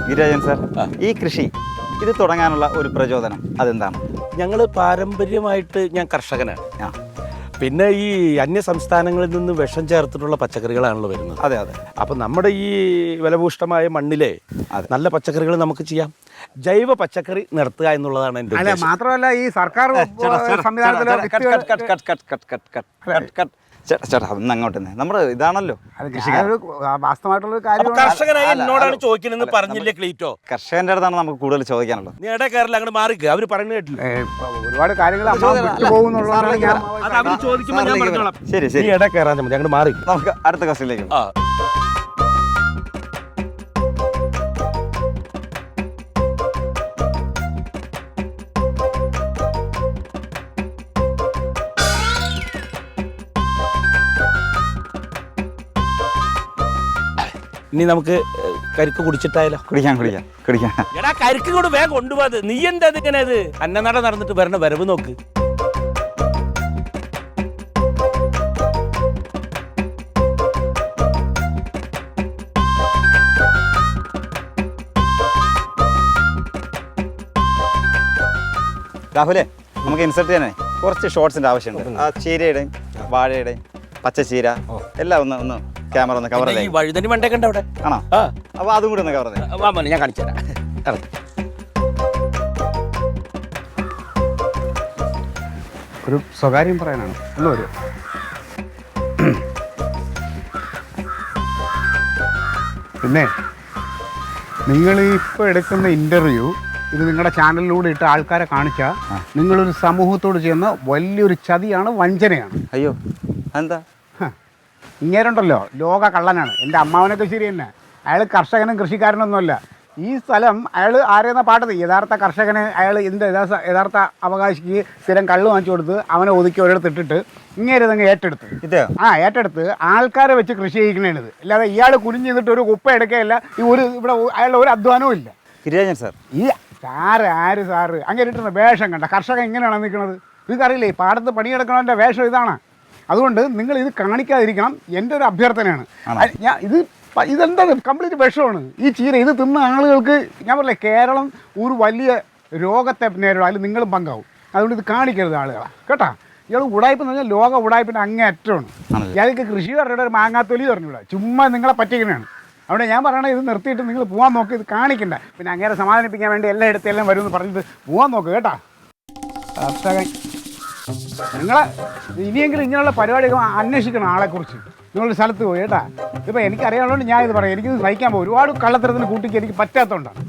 Girirajan sir, ഈ കൃഷി ഇത് തുടങ്ങാനുള്ള ഒരു പ്രചോദനം അതെന്താണ്? ഞങ്ങൾ പാരമ്പര്യമായിട്ട് ഞാൻ കർഷകനാണ്. പിന്നെ ഈ അന്യ സംസ്ഥാനങ്ങളിൽ നിന്ന് വിഷം ചേർത്തിട്ടുള്ള പച്ചക്കറികളാണല്ലോ വരുന്നത്. അതെ അതെ. അപ്പം നമ്മുടെ ഈ വിലഭൂഷ്ടമായ മണ്ണിലെ നല്ല പച്ചക്കറികൾ നമുക്ക് ചെയ്യാം. ജൈവ പച്ചക്കറി നിർത്തുക എന്നുള്ളതാണ് എൻ്റെ അല്ല. മാത്രമല്ല ഈ സർക്കാർ ചേട്ടാ ഒന്ന് അങ്ങോട്ട് നമ്മുടെ ഇതാണല്ലോ വാസ്തവമായിട്ടുള്ള കാര്യം. കർഷകനായി എന്നോടാണ് ചോദിക്കണമെന്ന് പറഞ്ഞില്ലേ ക്ലീറ്റോ? കർഷകന്റെ അടുത്താണ് നമുക്ക് കൂടുതൽ ചോദിക്കാനുള്ളത്. നീ ഇടയിൽ കയറില്ല, അങ്ങോട്ട് മാറിക്കുക. അവർ പറഞ്ഞു കേട്ടില്ല. ഒരുപാട് കാര്യങ്ങൾ ചോദിക്കുമ്പോൾ ഞാൻ പറഞ്ഞോളാം. ശരി ശരി, ഇടയിൽ കയറാൻ മതി, അങ്ങോട്ട് മാറി. നമുക്ക് അടുത്ത ക്വസ്റ്റ്യനിലേക്ക്. ഇനി നമുക്ക് കരിക്ക് കുടിച്ചിട്ടായാലോ? കുടിക്കാം. എടാ കരിക്ക് കൊണ്ട് വേഗം കൊണ്ടുപോകാത്. നീ എന്താ ഇങ്ങനെ അത് അന്നനട നടന്നിട്ട് വരണ വരവ് നോക്ക്. രാഹുലേ, നമുക്ക് ഇൻസർട്ട് ചെയ്യാനേ കുറച്ച് ഷോർട്സിന്റെ ആവശ്യമുണ്ട്. ആ ചീരയുടെയും വാഴയുടെയും പച്ചച്ചീര എല്ലാം ഒന്ന് ക്യാമറ ഒന്ന് കവർ ചെയ്യാം. വഴുതനി മണ്ടൊക്കെ ഉണ്ട് അവിടെ. ആണോ? അപ്പൊ അതും കൂടി ഒന്ന് കവർ ചെയ്യാം. ഞാൻ കാണിച്ചു തരാം. ഒരു സ്വകാര്യം പറയാനാണ്. ഒരു പിന്നെ നിങ്ങൾ ഇപ്പോൾ എടുക്കുന്ന ഇൻ്റർവ്യൂ ഇത് നിങ്ങളുടെ ചാനലിലൂടെ ഇട്ട് ആൾക്കാരെ കാണിച്ചാൽ നിങ്ങളൊരു സമൂഹത്തോട് ചെയ്യുന്ന വലിയൊരു ചതിയാണ്, വഞ്ചനയാണ്. അയ്യോ എന്താ? ഇങ്ങേരുണ്ടല്ലോ ലോക കള്ളനാണ്. എൻ്റെ അമ്മാവനൊക്കെ ശരി തന്നെ. അയാൾ കർഷകനും കൃഷിക്കാരനൊന്നുമല്ല. ഈ സ്ഥലം അയാൾ ആരെന്ന പാട്ടത് യഥാർത്ഥ കർഷകന് അയാൾ ഇതിൻ്റെ യഥാർത്ഥ അവകാശിക്ക് സ്ഥിരം കള്ള് വാങ്ങിച്ചു കൊടുത്ത് അവനെ ഒതുക്കി ഒരിടത്ത് ഇട്ടിട്ട് ഇങ്ങേരുതങ്ങ് ഏറ്റെടുത്ത് ആൾക്കാരെ വെച്ച് കൃഷി ചെയ്യിക്കണേണിത്. അല്ലാതെ ഇയാൾ കുനിഞ്ഞ് നിന്നിട്ട് ഒരു കുപ്പ എടുക്കുകയല്ല. ഈ ഇവിടെ അയാളുടെ ഒരു അധ്വാനവും ഇല്ല. ഗിരിരാജൻ സാർ, ഈ സാറ് അങ്ങനെ ഇട്ടുന്ന വേഷം കണ്ട കർഷകൻ ഇങ്ങനെയാണ് നിൽക്കുന്നത്. നിങ്ങൾക്കറിയില്ലേ ഈ പാടത്ത് പണിയെടുക്കണതിൻ്റെ വേഷം ഇതാണ്. അതുകൊണ്ട് നിങ്ങൾ ഇത് കാണിക്കാതിരിക്കണം. എൻ്റെ ഒരു അഭ്യർത്ഥനയാണ്. ഇതെന്താണ് കംപ്ലീറ്റ് വിഷമാണ് ഈ ചീര. ഇത് തിന്ന ആളുകൾക്ക് ഞാൻ പറയില്ലേ, കേരളം ഒരു വലിയ രോഗത്തെ നേരിടും. അതിൽ നിങ്ങളും പങ്കാവും. അതുകൊണ്ട് ഇത് കാണിക്കരുത് ആളുകളെ, കേട്ടോ. ഇയാൾ ഉടായ്പ എന്ന് പറഞ്ഞാൽ ലോക ഉടായ്പിൻ്റെ അങ്ങേ അറ്റമാണ്. ഇയാൾക്ക് കൃഷിക്കാരുടെ ഒരു മാങ്ങാത്തൊലി പറഞ്ഞുകൂടാ, ചുമ്മാ നിങ്ങളെ പറ്റിക്കണതാണ്. അവിടെ ഞാൻ പറയണത് ഇത് നിർത്തിയിട്ട് നിങ്ങൾ പോകാൻ നോക്ക്, ഇത് കാണിക്കണ്ട. പിന്നെ അങ്ങനെ സമാധാനിപ്പിക്കാൻ വേണ്ടി എല്ലാം വരുമെന്ന് പറഞ്ഞിട്ട് പോകാൻ നോക്ക്, കേട്ടോ. കർഷകൻ നിങ്ങളെ ഇനിയെങ്കിലും ഇങ്ങനെയുള്ള പരിപാടികൾ അന്വേഷിക്കണം ആളെക്കുറിച്ച്. നിങ്ങളുടെ സ്ഥലത്ത് പോയി, കേട്ടാ. ഇതിപ്പോൾ എനിക്കറിയാവുന്നതുകൊണ്ട് ഞാൻ ഇത് പറയാം. എനിക്കിത് സഹിക്കാൻ പോകും. ഒരുപാട് കള്ളത്തരത്തിന് കൂട്ടിക്ക് എനിക്ക് പറ്റാത്തതുകൊണ്ടാണ്.